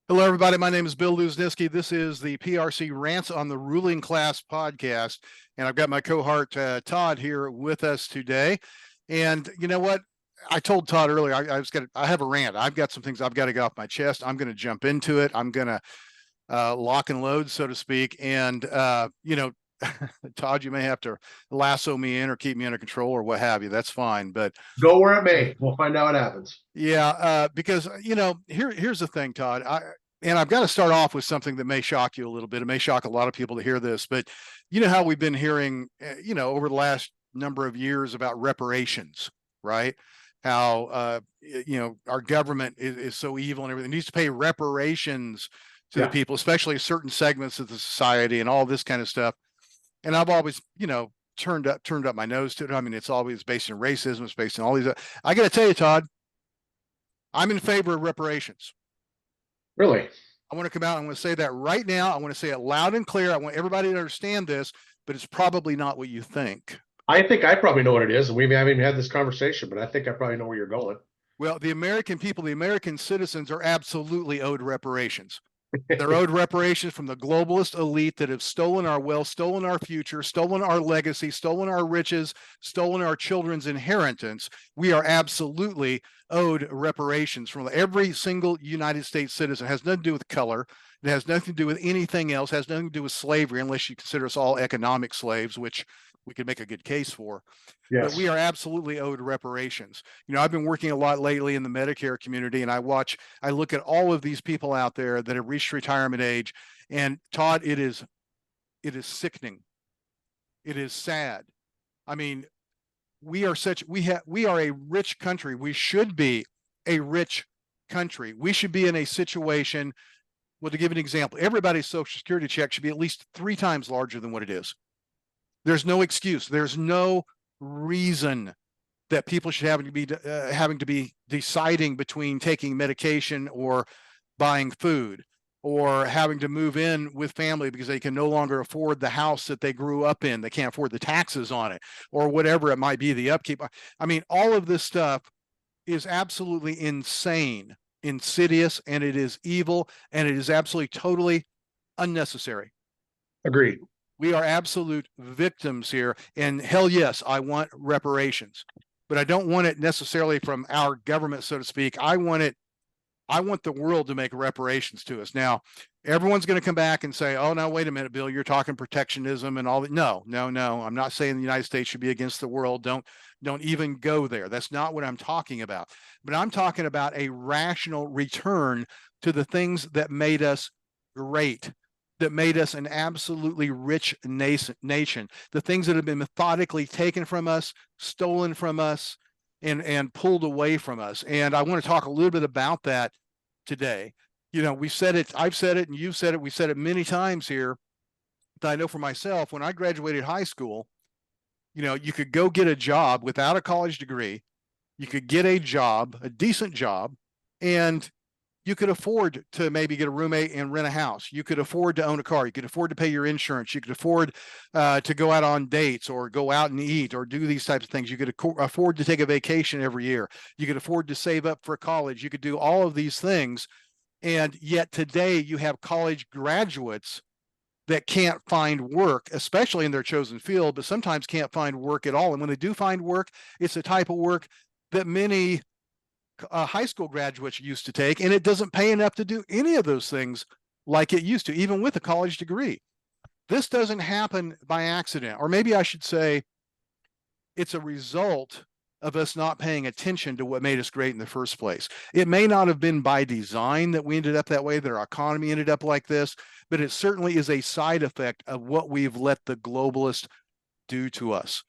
Hello, everybody. My name is Bill Luzniski. This is the PRC Rants on the Ruling Class podcast, and I've got my cohort Todd here with us today. And you know what? I told Todd earlier I have a rant. I've got some things I've got to get off my chest. I'm going to jump into it. I'm going to lock and load, so to speak. And Todd, you may have to lasso me in or keep me under control or what have you. That's fine. But Go where it may. We'll find out what happens. yeah, because here's the thing, Todd. I've got to start off with something that may shock you a little bit. It may shock a lot of people to hear this, but you know how we've been hearing, over the last number of years about reparations, right? How our government is so evil and everything. It needs to pay reparations to the Yeah. people, especially certain segments of the society and all this kind of stuff. And I've always, turned up my nose to it. I mean, it's always based in racism. It's based in all these. I got to tell you, Todd, I'm in favor of reparations. Really? I want to come out. I'm going to say that right now. I want to say it loud and clear. I want everybody to understand this, but it's probably not what you think. I think I probably know what it is. We haven't even had this conversation, but I think I probably know where you're going. Well, the American people, the American citizens are absolutely owed reparations. They're owed reparations from the globalist elite that have stolen our wealth, stolen our future, stolen our legacy, stolen our riches, stolen our children's inheritance. We are absolutely owed reparations from every single United States citizen. It has nothing to do with color. It has nothing to do with anything else. It has nothing to do with slavery, unless you consider us all economic slaves, which we could make a good case for. But Yes. we are absolutely owed reparations. I've been working a lot lately in the Medicare community, and I look at all of these people out there that have reached retirement age, and Todd, it is sickening. It is sad. I mean, we are a rich country. We should be a rich country. We should be in a situation. Well, to give an example, everybody's Social Security check should be at least 3 times larger than what it is. There's no excuse. There's no reason that people should having to be deciding between taking medication or buying food or having to move in with family because they can no longer afford the house that they grew up in. They can't afford the taxes on it or whatever it might be, the upkeep. I mean, all of this stuff is absolutely insane, insidious, and it is evil, and it is absolutely totally unnecessary. Agreed. We are absolute victims here. And hell yes, I want reparations, but I don't want it necessarily from our government, so to speak. I want the world to make reparations to us. Now, everyone's going to come back and say, oh, no, wait a minute, Bill, you're talking protectionism and all that. No, no, no. I'm not saying the United States should be against the world. Don't even go there. That's not what I'm talking about. But I'm talking about a rational return to the things that made us great, that made us an absolutely rich nation, the things that have been methodically taken from us, stolen from us, and pulled away from us. And I want to talk a little bit about that today. We said it, I've said it, and you've said it, we've said it many times here. That I know for myself, when I graduated high school, you could go get a job without a college degree. You could get a job, a decent job, and you could afford to maybe get a roommate and rent a house. You could afford to own a car. You could afford to pay your insurance. You could afford to go out on dates or go out and eat or do these types of things. You could afford to take a vacation every year. You could afford to save up for college. You could do all of these things. And yet today you have college graduates that can't find work, especially in their chosen field, but sometimes can't find work at all. And when they do find work, it's a type of work that many high school graduates used to take, and it doesn't pay enough to do any of those things like it used to, even with a college degree. This doesn't happen by accident, or maybe I should say it's a result of us not paying attention to what made us great in the first place. It may not have been by design that we ended up that way, that our economy ended up like this, but it certainly is a side effect of what we've let the globalists do to us.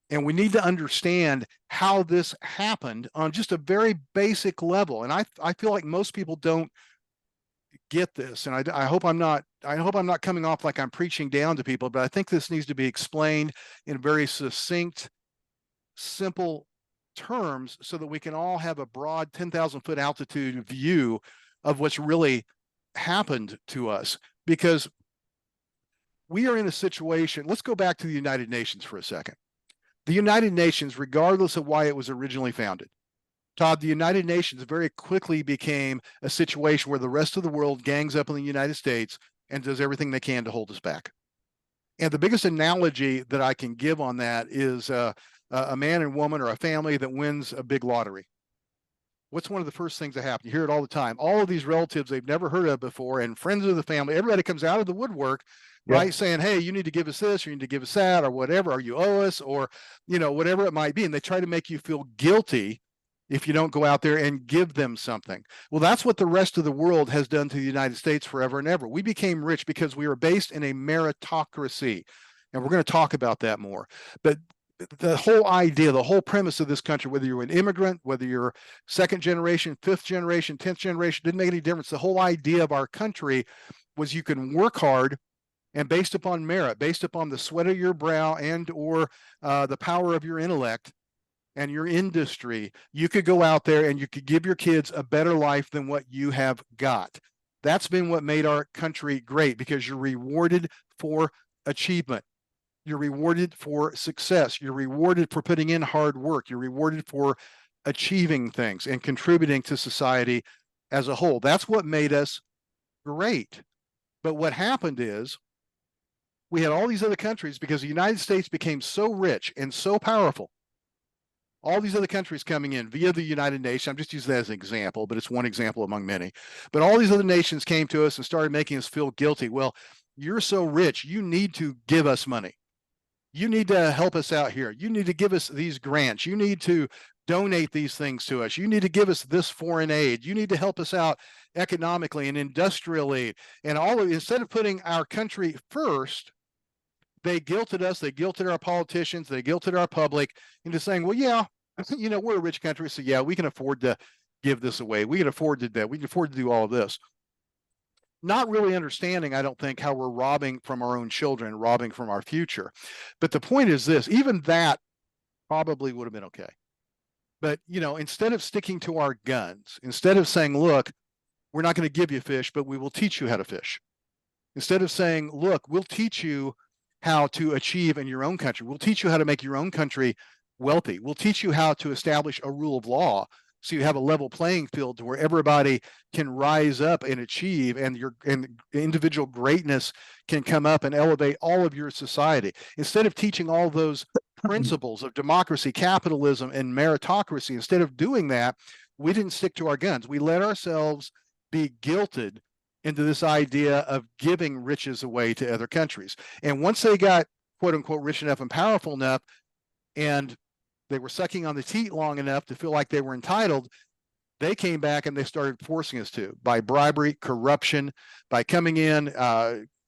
And we need to understand how this happened on just a very basic level. And I feel like most people don't get this. And I hope I'm not coming off like I'm preaching down to people, but I think this needs to be explained in very succinct, simple terms so that we can all have a broad 10,000 foot altitude view of what's really happened to us. Because we are in a situation, let's go back to the United Nations for a second. The United Nations, regardless of why it was originally founded, Todd, the United Nations very quickly became a situation where the rest of the world gangs up on the United States and does everything they can to hold us back. And the biggest analogy that I can give on that is a man and woman or a family that wins a big lottery. What's one of the first things that happen? You hear it all the time. All of these relatives they've never heard of before, and friends of the family, everybody comes out of the woodwork, right? Saying, hey, you need to give us this, or you need to give us that, or whatever, or you owe us, or, you know, whatever it might be. And they try to make you feel guilty if you don't go out there and give them something. Well, that's what the rest of the world has done to the United States forever and ever. We became rich because we were based in a meritocracy. And we're going to talk about that more. But the whole idea, the whole premise of this country, whether you're an immigrant, whether you're second generation, fifth generation, 10th generation, didn't make any difference. The whole idea of our country was you can work hard, and based upon merit, based upon the sweat of your brow and or the power of your intellect and your industry, you could go out there and you could give your kids a better life than what you have got. That's been what made our country great, because you're rewarded for achievement. You're rewarded for success. You're rewarded for putting in hard work. You're rewarded for achieving things and contributing to society as a whole. That's what made us great. But what happened is we had all these other countries, because the United States became so rich and so powerful. All these other countries coming in via the United Nations. I'm just using that as an example, but it's one example among many. But all these other nations came to us and started making us feel guilty. Well, you're so rich, you need to give us money. You need to help us out here. You need to give us these grants. You need to donate these things to us. You need to give us this foreign aid. You need to help us out economically and industrially. And all of, instead of putting our country first, they guilted us, they guilted our politicians, they guilted our public into saying, well, yeah, you know, we're a rich country, so yeah, we can afford to give this away. We can afford to do that. We can afford to do all of this. Not really understanding, I don't think, how we're robbing from our own children, robbing from our future. But the point is this, even that probably would have been okay. But, you know, instead of sticking to our guns, instead of saying, look, we're not going to give you fish, but we will teach you how to fish. Instead of saying, look, we'll teach you how to achieve in your own country. We'll teach you how to make your own country wealthy. We'll teach you how to establish a rule of law, so you have a level playing field to where everybody can rise up and achieve, and your individual greatness can come up and elevate all of your society. Instead of teaching all those principles of democracy, capitalism, and meritocracy, instead of doing that, we didn't stick to our guns. We let ourselves be guilted into this idea of giving riches away to other countries. And once they got, quote unquote, rich enough and powerful enough, and they were sucking on the teat long enough to feel like they were entitled, they came back and they started forcing us to, by bribery, corruption, by coming in,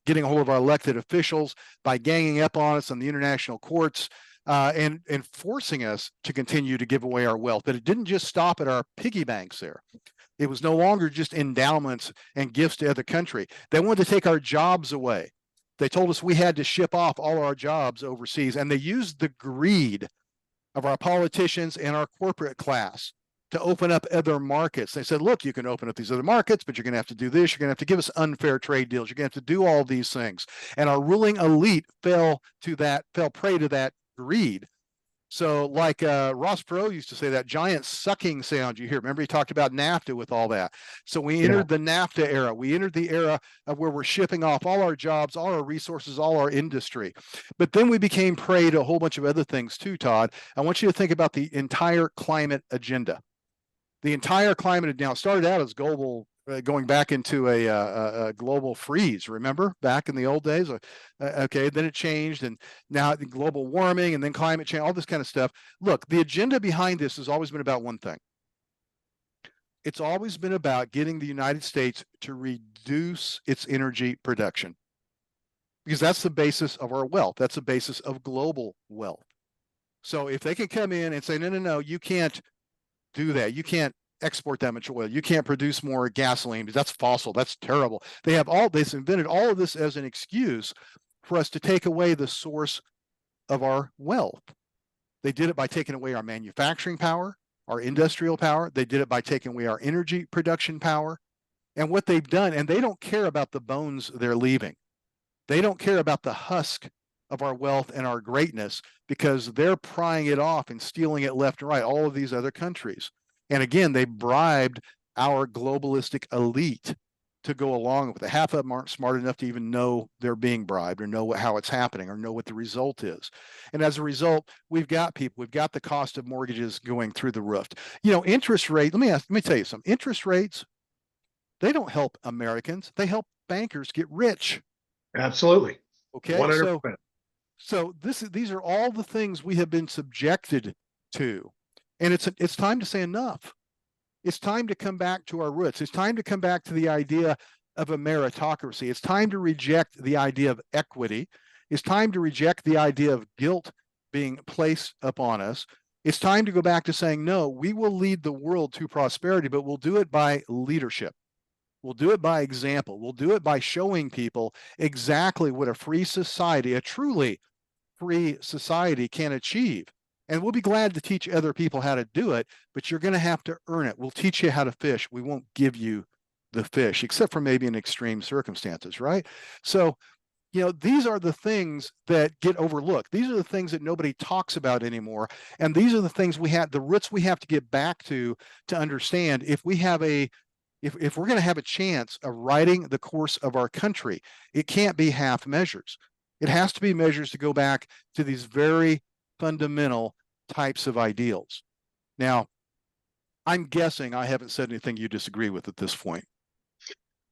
getting a hold of our elected officials, by ganging up on us on the international courts, and forcing us to continue to give away our wealth. But it didn't just stop at our piggy banks there. It was no longer just endowments and gifts to other country. They wanted to take our jobs away. They told us we had to ship off all our jobs overseas, and they used the greed of our politicians and our corporate class to open up other markets. They said, look, you can open up these other markets, but you're going to have to do this. You're going to have to give us unfair trade deals. You're going to have to do all these things. And our ruling elite fell prey to that greed. So like Ross Perot used to say, that giant sucking sound you hear. Remember, he talked about NAFTA with all that. So we entered the NAFTA era. We entered the era of where we're shipping off all our jobs, all our resources, all our industry. But then we became prey to a whole bunch of other things too, Todd. I want you to think about the entire climate agenda. The entire climate, now started out as global, going back into a global freeze, remember, back in the old days? Okay, then it changed, and now global warming, and then climate change, all this kind of stuff. Look, the agenda behind this has always been about one thing. It's always been about getting the United States to reduce its energy production, because that's the basis of our wealth. That's the basis of global wealth. So if they can come in and say, no, you can't do that. You can't export that much oil. You can't produce more gasoline. That's fossil. That's terrible. They've invented all of this as an excuse for us to take away the source of our wealth. They did it by taking away our manufacturing power, our industrial power. They did it by taking away our energy production power. And what they've done, and they don't care about the bones they're leaving. They don't care about the husk of our wealth and our greatness, because they're prying it off and stealing it left and right, all of these other countries. And again, they bribed our globalistic elite to go along with it. Half of them aren't smart enough to even know they're being bribed or know how it's happening or know what the result is. And as a result, we've got the cost of mortgages going through the roof. Interest rate, let me tell you something. Interest rates, they don't help Americans. They help bankers get rich. Absolutely. Okay. 100%. So these are all the things we have been subjected to. And it's time to say enough. It's time to come back to our roots. It's time to come back to the idea of a meritocracy. It's time to reject the idea of equity. It's time to reject the idea of guilt being placed upon us. It's time to go back to saying, no, we will lead the world to prosperity, but we'll do it by leadership. We'll do it by example. We'll do it by showing people exactly what a free society, a truly free society, can achieve. And we'll be glad to teach other people how to do it, but you're going to have to earn it. We'll teach you how to fish. We won't give you the fish, except for maybe in extreme circumstances, right? So, these are the things that get overlooked. These are the things that nobody talks about anymore. And these are the things the roots we have to get back to understand if we have if we're going to have a chance of writing the course of our country. It can't be half measures. It has to be measures to go back to these very fundamental types of ideals. Now, I'm guessing I haven't said anything you disagree with at this point.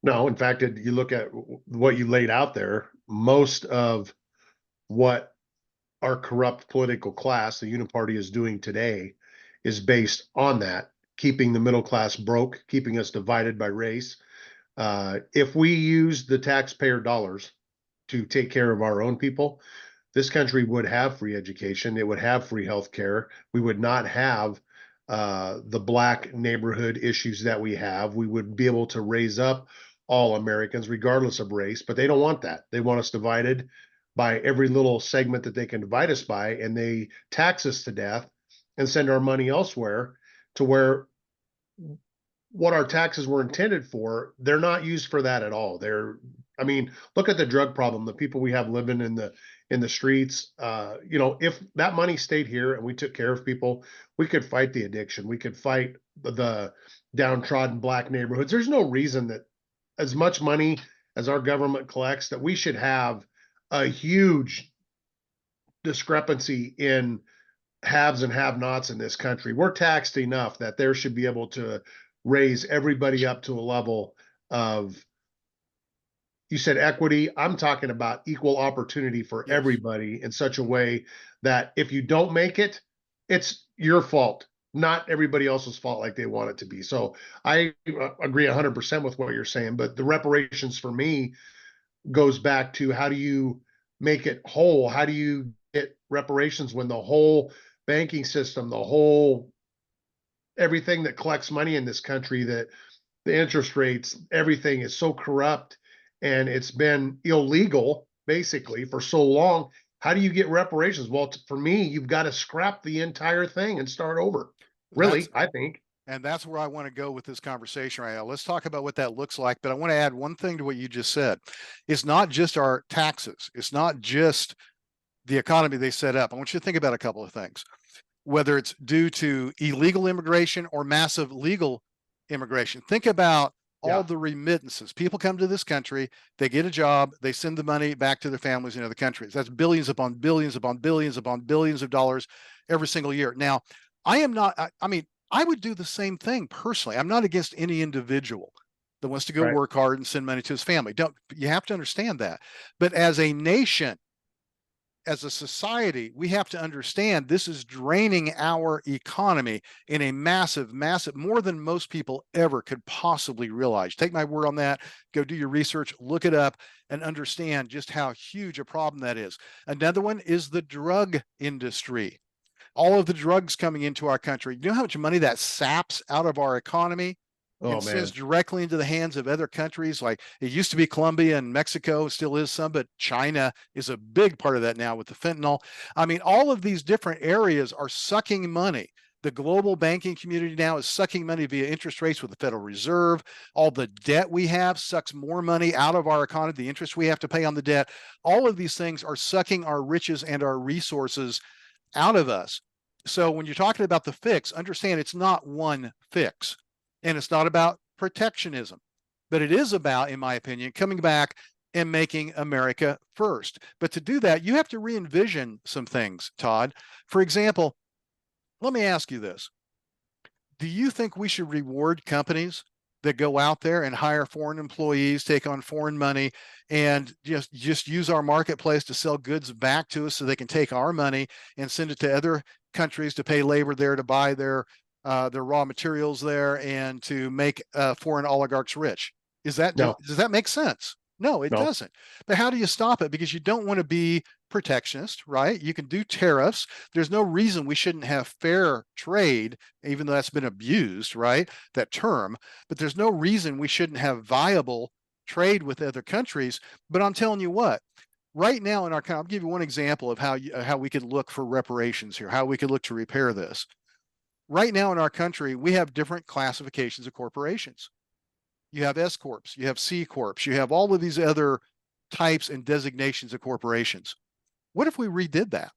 No, in fact, you look at what you laid out there, most of what our corrupt political class, the Uniparty, is doing today is based on that, keeping the middle class broke, keeping us divided by race. If we use the taxpayer dollars to take care of our own people, this country would have free education. It would have free health care. We would not have the black neighborhood issues that we have. We would be able to raise up all Americans, regardless of race, but they don't want that. They want us divided by every little segment that they can divide us by, and they tax us to death and send our money elsewhere to where what our taxes were intended for, they're not used for that at all. Look at the drug problem, the people we have living in the streets. If that money stayed here and we took care of people, we could fight the addiction. We could fight the downtrodden black neighborhoods. There's no reason that as much money as our government collects, that we should have a huge discrepancy in haves and have-nots in this country. We're taxed enough that there should be able to raise everybody up to a level of, you said equity. I'm talking about equal opportunity for everybody in such a way that if you don't make it, it's your fault, not everybody else's fault like they want it to be. So I agree 100% with what you're saying, but the reparations for me goes back to, how do you make it whole? How do you get reparations when the whole banking system, everything that collects money in this country, that the interest rates, everything is so corrupt and it's been illegal basically for so long? How do you get reparations? Well, for me, you've got to scrap the entire thing and start over. Really, I think. And that's where I want to go with this conversation right now. Let's talk about what that looks like. But I want to add one thing to what you just said. It's not just our taxes. It's not just the economy they set up. I want you to think about a couple of things, whether it's due to illegal immigration or massive legal immigration. Think about all the remittances. People come to this country, they get a job, they send the money back to their families in other countries. That's billions upon billions upon billions upon billions of dollars every single year. Now, I would do the same thing personally. I'm not against any individual that wants to go work hard and send money to his family. You have to understand that. But as a nation, as a society, we have to understand this is draining our economy in a massive, more than most people ever could possibly realize. Take my word on that. Go do your research, look it up, and understand just how huge a problem that is. Another one is the drug industry. All of the drugs coming into our country. You know how much money that saps out of our economy? And sends directly into the hands of other countries. Like it used to be Colombia and Mexico, still is some, but China is a big part of that now with the fentanyl. All of these different areas are sucking money. The global banking community now is sucking money via interest rates with the Federal Reserve. All the debt we have sucks more money out of our economy, the interest we have to pay on the debt. All of these things are sucking our riches and our resources out of us. So when you're talking about the fix, understand it's not one fix, and it's not about protectionism, but it is about, in my opinion, coming back and making America first. But to do that, you have to re-envision some things, Todd. For example, let me ask you this. Do you think we should reward companies that go out there and hire foreign employees, take on foreign money, and just use our marketplace to sell goods back to us so they can take our money and send it to other countries to pay labor there, to buy their raw materials there, and to make foreign oligarchs rich? Does No, that make sense? No, it no, doesn't. But how do you stop it? Because you don't want to be protectionist, right? You can do tariffs. There's no reason we shouldn't have fair trade, even though that's been abused, right? That term. But there's no reason we shouldn't have viable trade with other countries. But I'm telling you what, right now in our country, I'll give you one example of how we could look for reparations here, how we could look to repair this. Right now in our country, we have different classifications of corporations. You have S corps, you have C corps, you have all of these other types and designations of corporations. What if we redid that?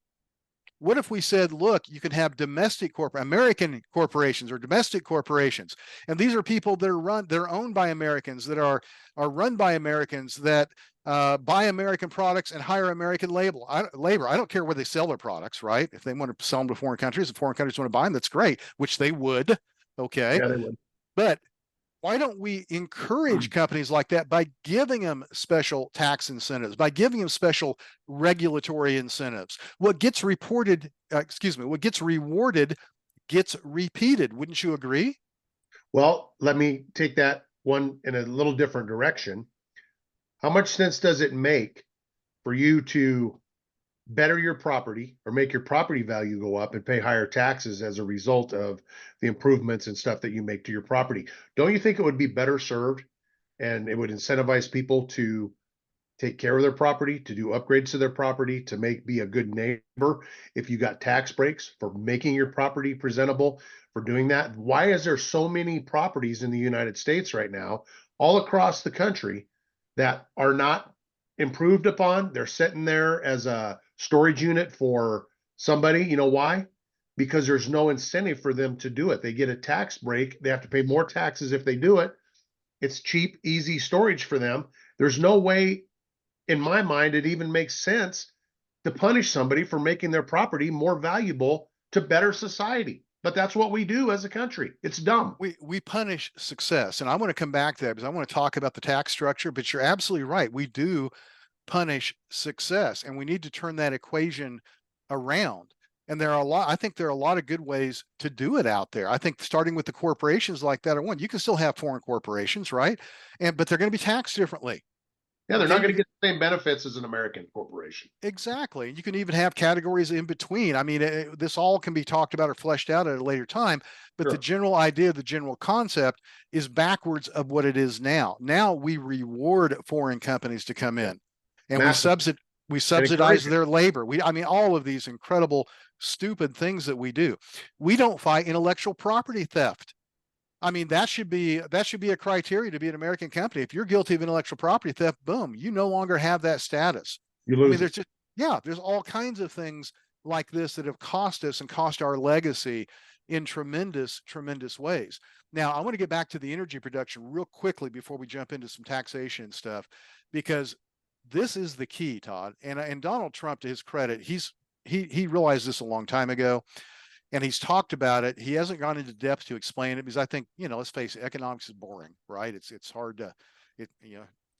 What if we said, look, you can have domestic American corporations or domestic corporations, and these are people that are they're owned by Americans, that are run by Americans, that buy American products and hire American labor. I don't care where they sell their products, right? If they want to sell them to foreign countries, if foreign countries want to buy them, that's great, which they would. Okay, yeah, they would. but why don't we encourage companies like that by giving them special tax incentives, by giving them special regulatory incentives? What gets reported, what gets rewarded gets repeated. Wouldn't you agree? Well, let me take that one in a little different direction. How much sense does it make for you to better your property or make your property value go up and pay higher taxes as a result of the improvements and stuff that you make to your property? Don't you think it would be better served and it would incentivize people to take care of their property, to do upgrades to their property, to be a good neighbor if you got tax breaks for making your property presentable, for doing that? Why is there so many properties in the United States right now, all across the country, that are not improved upon? They're sitting there as a storage unit for somebody. You know why? Because there's no incentive for them to do it. They get a tax break. They have to pay more taxes if they do it. It's cheap, easy storage for them. There's no way, in my mind, it even makes sense to punish somebody for making their property more valuable to better society. But that's what we do as a country. It's dumb. We punish success, and I want to come back to that because I want to talk about the tax structure. But you're absolutely right. We do punish success, and we need to turn that equation around. And I think there are a lot of good ways to do it out there. I think starting with the corporations like that are one. You can still have foreign corporations, right? But they're going to be taxed differently. Yeah, they're Okay, not going to get the same benefits as an American corporation. exactly. You can even have categories in between. I mean, this all can be talked about or fleshed out at a later time, but the Sure. general idea, the general concept is backwards of what it is now. Now we reward foreign companies to come in, and Massive. we And subsidize encourage it. their labor. I mean, all of these incredible, stupid things that we do. We don't fight intellectual property theft. I mean, that should be a criteria to be an American company. If you're guilty of intellectual property theft, boom, you no longer have that status. You I mean, lose it. there's all kinds of things like this that have cost us and cost our legacy in tremendous, tremendous ways. Now, I want to get back to the energy production real quickly before we jump into some taxation and stuff, because this is the key, Todd. And Donald Trump, to his credit, he realized this a long time ago, and he's talked about it. He hasn't gone into depth to explain it because I think, let's face it, economics is boring, right? It's hard to,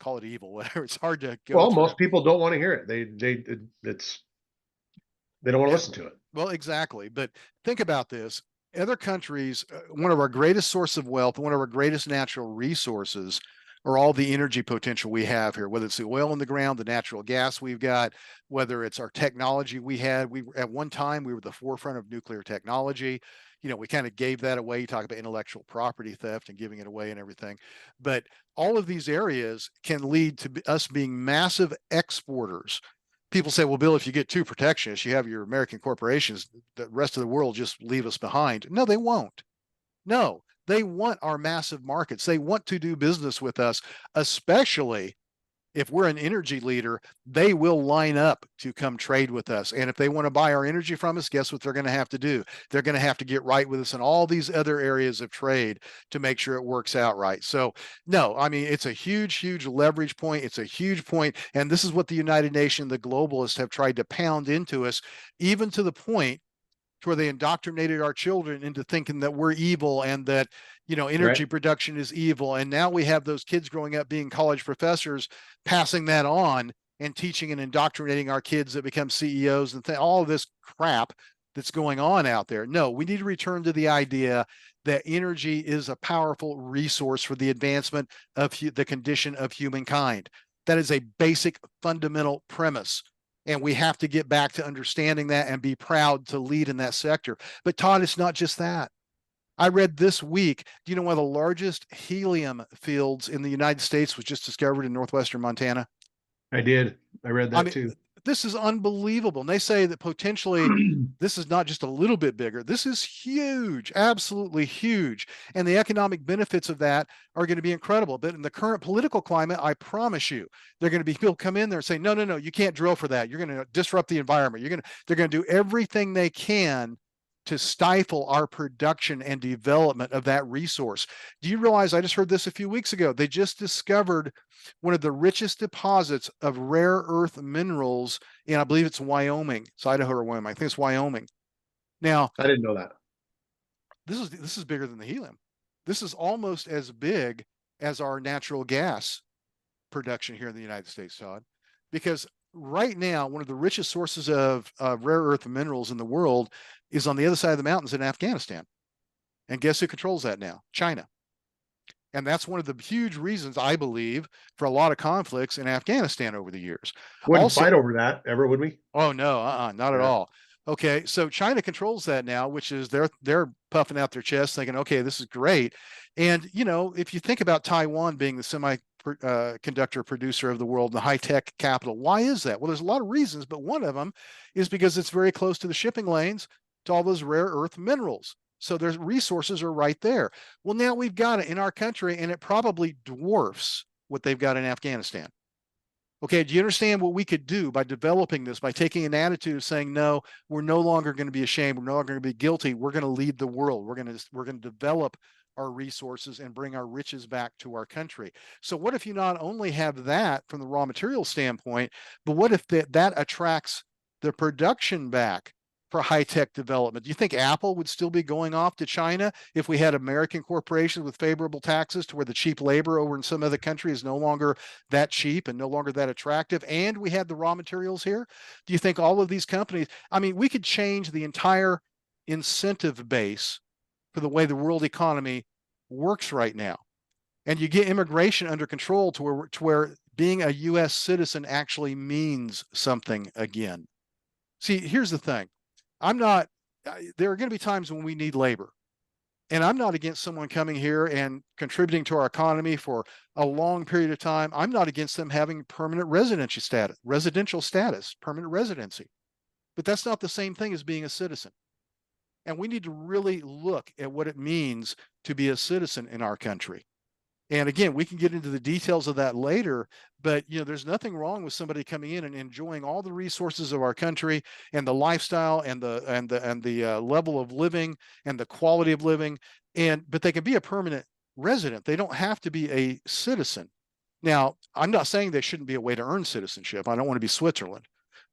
call it evil, whatever. It's hard to go Well, through. most people don't want to hear it. They don't want to Yeah, listen to it. well, exactly. But think about this. Other countries, one of our greatest source of wealth, one of our greatest natural resources are all the energy potential we have here, whether it's the oil in the ground, the natural gas we've got, whether it's our technology we had. At one time, we were the forefront of nuclear technology. We kind of gave that away. You talk about intellectual property theft and giving it away and everything. But all of these areas can lead to us being massive exporters. People say, well, Bill, if you get too protectionist, you have your American corporations, the rest of the world just leave us behind. No, they won't. No, they want our massive markets. They want to do business with us, especially if we're an energy leader, they will line up to come trade with us. And if they want to buy our energy from us, guess what they're going to have to do? They're going to have to get right with us in all these other areas of trade to make sure it works out right. So, no, I mean, it's a huge, huge leverage point. It's a huge point. And this is what the United Nations, the globalists have tried to pound into us, even to the point to where they indoctrinated our children into thinking that we're evil and that, you know, energy Right. production is evil. And now we have those kids growing up being college professors, passing that on and teaching and indoctrinating our kids that become CEOs and all of this crap that's going on out there. No, we need to return to the idea that energy is a powerful resource for the advancement of the condition of humankind. That is a basic fundamental premise. And we have to get back to understanding that and be proud to lead in that sector. But Todd, it's not just that. I read this week, do you know one of the largest helium fields in the United States was just discovered in northwestern Montana? I did. I read I that mean, too. this is unbelievable. And they say that potentially this is not just a little bit bigger. This is huge, absolutely huge. And the economic benefits of that are going to be incredible. But in the current political climate, I promise you, they're going to be people come in there and say, no, no, no, you can't drill for that. You're going to disrupt the environment. They're going to do everything they can to stifle our production and development of that resource. Do you realize, I just heard this a few weeks ago, they just discovered one of the richest deposits of rare earth minerals in, I believe it's Wyoming. It's Idaho or Wyoming. I think it's Wyoming. Now, I didn't know that. this is bigger than the helium. This is almost as big as our natural gas production here in the United States, Todd, because right now, one of the richest sources of rare earth minerals in the world is on the other side of the mountains in Afghanistan. And guess who controls that now? China. And that's one of the huge reasons, I believe, for a lot of conflicts in Afghanistan over the years. Wouldn't Also, fight over that ever, would we? oh no, not at Yeah. all. Okay, so China controls that now, which is they're puffing out their chest, thinking, okay, this is great. And you know, if you think about Taiwan being the semiconductor producer of the world, the high tech capital, why is that? Well, there's a lot of reasons, but one of them is because it's very close to the shipping lanes to all those rare earth minerals. So there's resources are right there. Well, now we've got it in our country, and it probably dwarfs what they've got in Afghanistan. Okay, do you understand what we could do by developing this, by taking an attitude of saying, no, we're no longer going to be ashamed, we're no longer going to be guilty, we're going to lead the world, we're going to develop our resources and bring our riches back to our country. So what if you not only have that from the raw material standpoint, but what if that attracts the production back for high-tech development? Do you think Apple would still be going off to China if we had American corporations with favorable taxes to where the cheap labor over in some other country is no longer that cheap and no longer that attractive, and we had the raw materials here? Do you think all of these companies, I mean, we could change the entire incentive base for the way the world economy works right now, and you get immigration under control to where being a US citizen actually means something again. See, here's the thing. I'm not, there are going to be times when we need labor. And I'm not against someone coming here and contributing to our economy for a long period of time. I'm not against them having permanent residential status, permanent residency. But that's not the same thing as being a citizen. And we need to really look at what it means to be a citizen in our country. And again, we can get into the details of that later, but you know, there's nothing wrong with somebody coming in and enjoying all the resources of our country and the lifestyle and the level of living and the quality of living. But they can be a permanent resident. They don't have to be a citizen. Now, I'm not saying there shouldn't be a way to earn citizenship. I don't want to be Switzerland.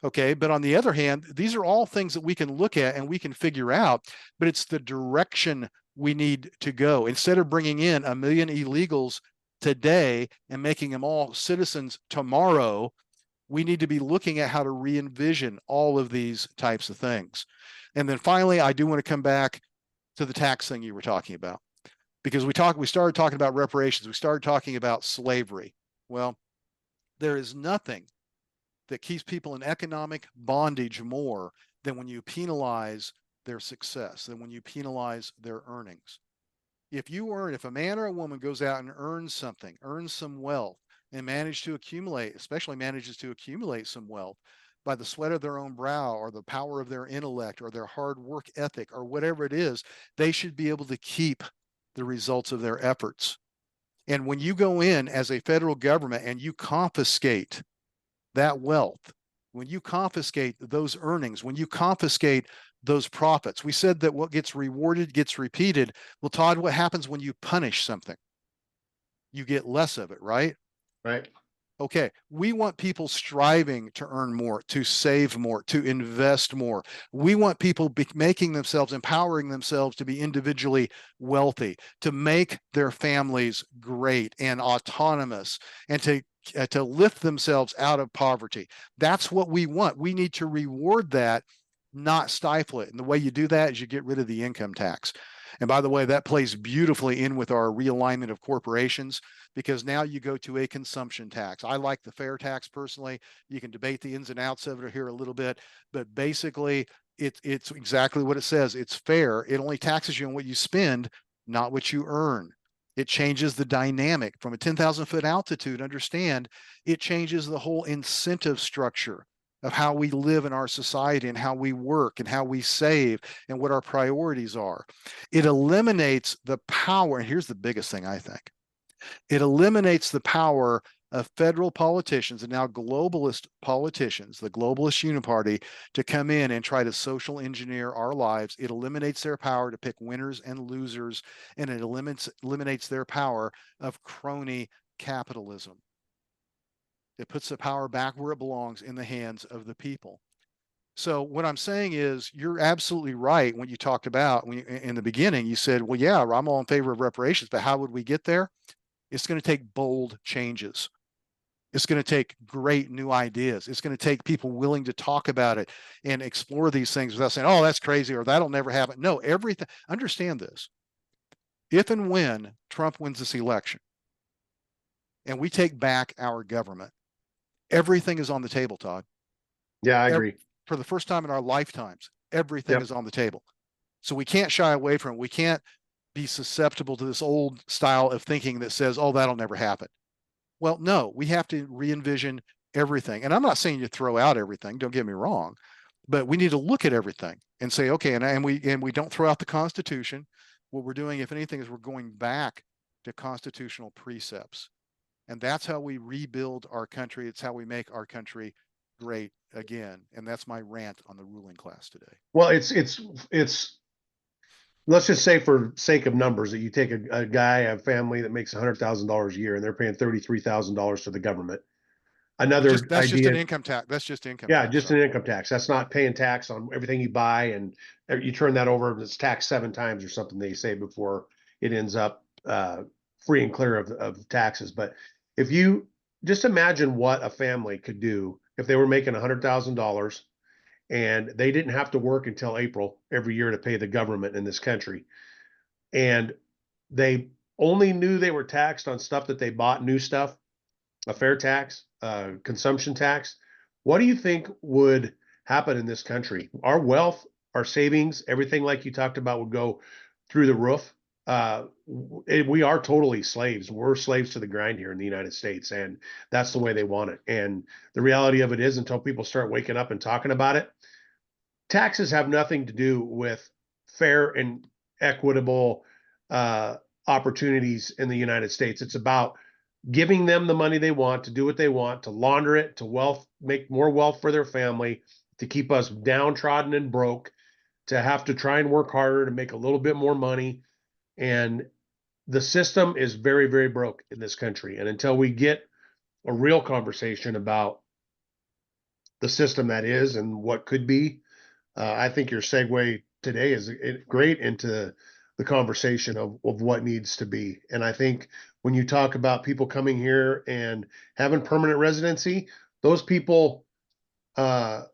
Okay. But on the other hand, these are all things that we can look at and we can figure out, but it's the direction we need to go. Instead of bringing in 1 million illegals today and making them all citizens tomorrow, we need to be looking at how to re-envision all of these types of things. And then finally, I do want to come back to the tax thing you were talking about, because we started talking about reparations. We started talking about slavery. Well, there is nothing that keeps people in economic bondage more than when you penalize their success, than when you penalize their earnings. If a man or a woman goes out and earns something, earns some wealth, and manages to accumulate some wealth by the sweat of their own brow or the power of their intellect or their hard work ethic or whatever it is, they should be able to keep the results of their efforts. And when you go in as a federal government and you confiscate that wealth, when you confiscate those earnings, when you confiscate those profits, we said that what gets rewarded gets repeated. Well, Todd, what happens when you punish something? You get less of it, right? Right. Okay, we want people striving to earn more, to save more, to invest more. We want people making themselves, empowering themselves to be individually wealthy, to make their families great and autonomous, and to lift themselves out of poverty. That's what we want. We need to reward that, not stifle it. And the way you do that is you get rid of the income tax. And by the way, that plays beautifully in with our realignment of corporations, because now you go to a consumption tax. I like the fair tax personally. You can debate the ins and outs of it here a little bit, but basically it's exactly what it says. It's fair. It only taxes you on what you spend, not what you earn. It changes the dynamic from a 10,000-foot altitude. Understand, it changes the whole incentive structure of how we live in our society and how we work and how we save and what our priorities are. It eliminates the power. And here's the biggest thing, I think. It eliminates the power of federal politicians and now globalist politicians, the globalist uniparty, to come in and try to social engineer our lives. It eliminates their power to pick winners and losers, and it eliminates their power of crony capitalism. It puts the power back where it belongs, in the hands of the people. So what I'm saying is, you're absolutely right. When you talked about, in the beginning, you said, well, yeah, I'm all in favor of reparations, but how would we get there? It's going to take bold changes. It's going to take great new ideas. It's going to take people willing to talk about it and explore these things without saying, oh, that's crazy, or that'll never happen. No, everything, understand this. If and when Trump wins this election and we take back our government, everything is on the table, Todd. Yeah, I agree. For the first time in our lifetimes, everything Yep. is on the table. So we can't shy away from it. We can't be susceptible to this old style of thinking that says, oh, that'll never happen. Well, no, we have to re-envision everything. And I'm not saying you throw out everything, don't get me wrong, but we need to look at everything and say, okay, and we don't throw out the Constitution. What we're doing, if anything, is we're going back to constitutional precepts. And that's how we rebuild our country. It's how we make our country great again. And that's my rant on the ruling class today. Well, it's let's just say, for sake of numbers, that you take a guy, a family that makes $100,000 a year, and they're paying $33,000 to the government. Another That's just an idea, income tax. That's just income yeah, tax. just Sorry. an income tax. That's not paying tax on everything you buy, and you turn that over, it's taxed 7 times or something, they say, before it ends up free and clear of taxes. But if you just imagine what a family could do if they were making $100,000 and they didn't have to work until April every year to pay the government in this country, and they only knew they were taxed on stuff that they bought, new stuff, a fair tax, consumption tax. What do you think would happen in this country? Our wealth, our savings, everything like you talked about would go through the roof. We are totally slaves. We're slaves to the grind here in the United States, and that's the way they want it. And the reality of it is, until people start waking up and talking about it, taxes have nothing to do with fair and equitable opportunities in the United States. It's about giving them the money they want to do what they want, to launder it, to make more wealth for their family, to keep us downtrodden and broke, to have to try and work harder to make a little bit more money. And the system is very, very broke in this country. And until we get a real conversation about the system that is and what could be, I think your segue today is great into the conversation of what needs to be. And I think when you talk about people coming here and having permanent residency, those people will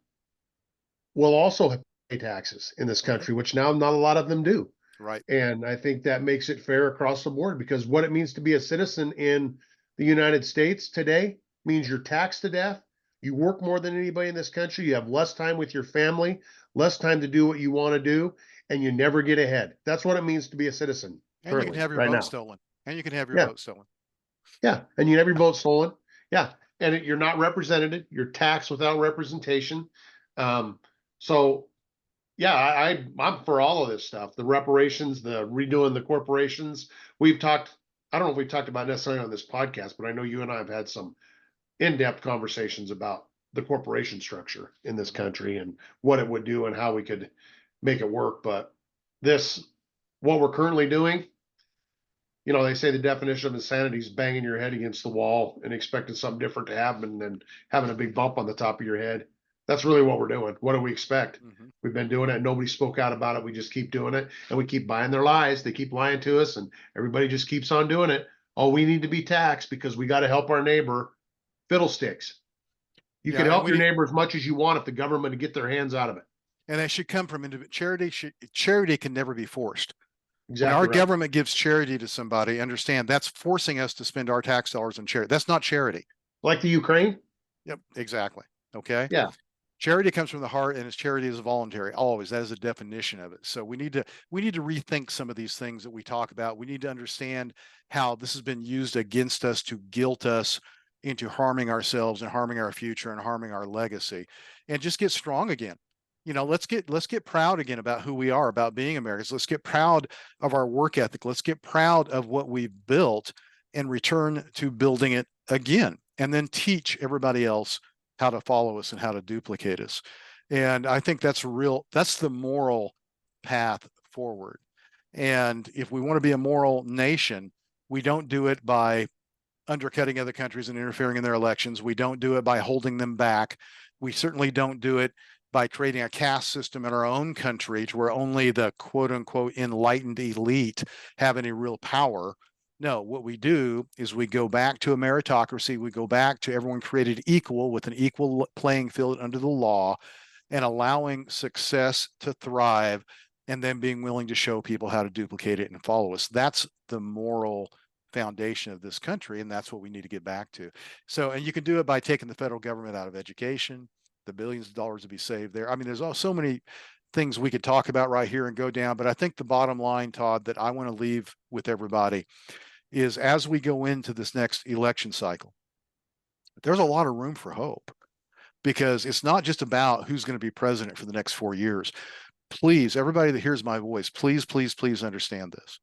also pay taxes in this country, which now not a lot of them do. Right. And I think that makes it fair across the board, because what it means to be a citizen in the United States today means you're taxed to death. You work more than anybody in this country. You have less time with your family, less time to do what you want to do, and you never get ahead. That's what it means to be a citizen. And you can have your right vote now. stolen. And you can have your Yeah. vote stolen. Yeah. And you have your vote stolen. Yeah. And you're not represented. You're taxed without representation. So yeah, I'm for all of this stuff. The reparations, the redoing the corporations. We've talked I don't know if we talked about necessarily on this podcast, but I know you and I have had some in-depth conversations about the corporation structure in this country and what it would do and how we could make it work. But this, what we're currently doing, you know, they say the definition of insanity is banging your head against the wall and expecting something different to happen and then having a big bump on the top of your head. That's really what we're doing. What do we expect? Mhm. We've been doing it. Nobody spoke out about it. We just keep doing it and we keep buying their lies. They keep lying to us and everybody just keeps on doing it. Oh, we need to be taxed because we got to help our neighbor. Fiddlesticks. You Yeah, can and help we your need, neighbor as much as you want if the government to get their hands out of it. and that should come from charity. Charity can never be forced. When our Exactly right. government gives charity to somebody, understand that's forcing us to spend our tax dollars on charity. That's not charity. Like the Ukraine. Yep, exactly. Okay. Yeah. Charity comes from the heart, and its charity is voluntary. Always, that is the definition of it. So we need to rethink some of these things that we talk about. We need to understand how this has been used against us to guilt us into harming ourselves and harming our future and harming our legacy, and just get strong again. You know, let's get proud again about who we are, about being Americans. Let's get proud of our work ethic. Let's get proud of what we've built and return to building it again, and then teach everybody else how to follow us and how to duplicate us. And I think that's the moral path forward. And if we want to be a moral nation, we don't do it by undercutting other countries and interfering in their elections. We don't do it by holding them back. We certainly don't do it by creating a caste system in our own country to where only the quote unquote enlightened elite have any real power. No, what we do is we go back to a meritocracy. We go back to everyone created equal with an equal playing field under the law and allowing success to thrive and then being willing to show people how to duplicate it and follow us. That's the moral foundation of this country, and that's what we need to get back to. So, and you can do it by taking the federal government out of education, the billions of dollars to be saved there. I mean, there's so many things we could talk about right here and go down, but I think the bottom line, Todd, that I want to leave with everybody is as we go into this next election cycle, there's a lot of room for hope because it's not just about who's going to be president for the next 4 years. Please, everybody that hears my voice, please, please, please understand this.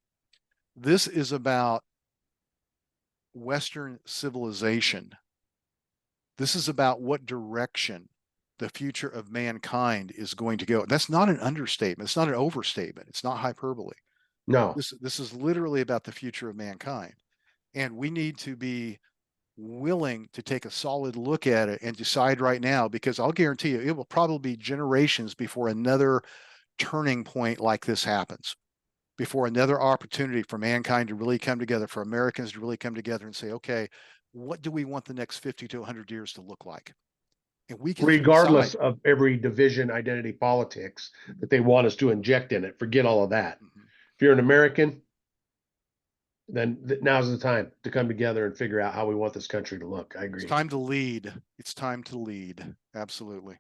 This is about Western civilization. This is about what direction the future of mankind is going to go. That's not an understatement. It's not an overstatement. It's not hyperbole. No. This is literally about the future of mankind. And we need to be willing to take a solid look at it and decide right now, because I'll guarantee you it will probably be generations before another turning point like this happens, before another opportunity for mankind to really come together, for Americans to really come together and say, okay, what do we want the next 50 to 100 years to look like? And we can Regardless decide. of every division, identity politics that they want us to inject in it, forget all of that. Mhm. If you're an American, then now's the time to come together and figure out how we want this country to look. I It's agree. time to lead. It's time to lead. Absolutely.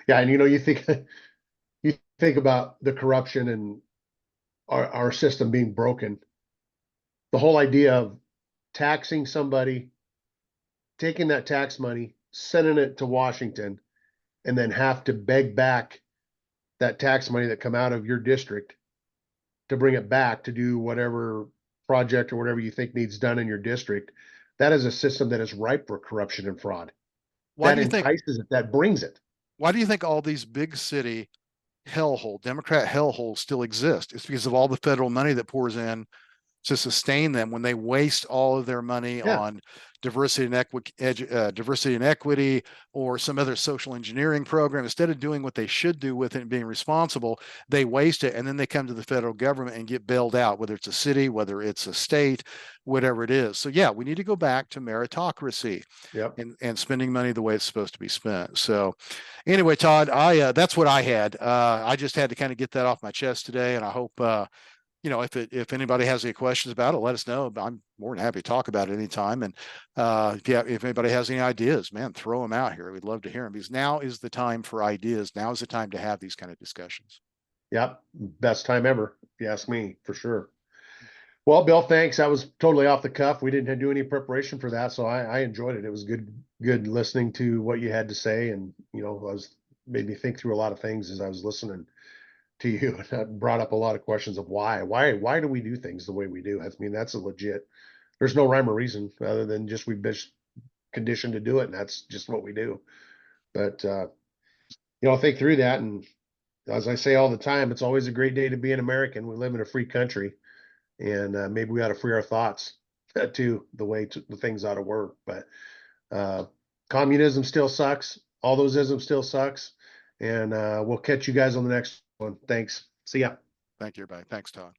Yeah, and you know, you think about the corruption and our system being broken. The whole idea of taxing somebody, taking that tax money, sending it to Washington, and then have to beg back that tax money that come out of your district to bring it back to do whatever project or whatever you think needs done in your district. That is a system that is ripe for corruption and fraud. Why That do you think entices it, that brings it. why do you think all these big city hellhole, Democrat hellholes still exist? It's because of all the federal money that pours in to sustain them when they waste all of their money Yeah. on diversity and equity or some other social engineering program. Instead of doing what they should do with it and being responsible, they waste it, and then they come to the federal government and get bailed out, whether it's a city, whether it's a state, whatever it is. So yeah, we need to go back to meritocracy Yep. and spending money the way it's supposed to be spent. So anyway, Todd, I that's what I had. I just had to kind of get that off my chest today, and I hope you know, if anybody has any questions about it, let us know. I'm more than happy to talk about it anytime. And if anybody has any ideas, man, throw them out here. We'd love to hear them, because now is the time for ideas. Now is the time to have these kind of discussions. Yep. Best time ever, if you ask me, for sure. Well, Bill, thanks. That was totally off the cuff. We didn't do any preparation for that, so I enjoyed it. It was good listening to what you had to say, and you know, made me think through a lot of things as I was listening to you. That brought up a lot of questions of why do we do things the way we do? I mean, that's a legit there's no rhyme or reason other than just we've been conditioned to do it, and that's just what we do. But think through that, and as I say all the time, it's always a great day to be an American. We live in a free country, and maybe we ought to free our thoughts to the way the things ought to work. But communism still sucks. All those isms still sucks. And we'll catch you guys on the next one. Thanks. See ya. Thank you, everybody. Thanks, Todd.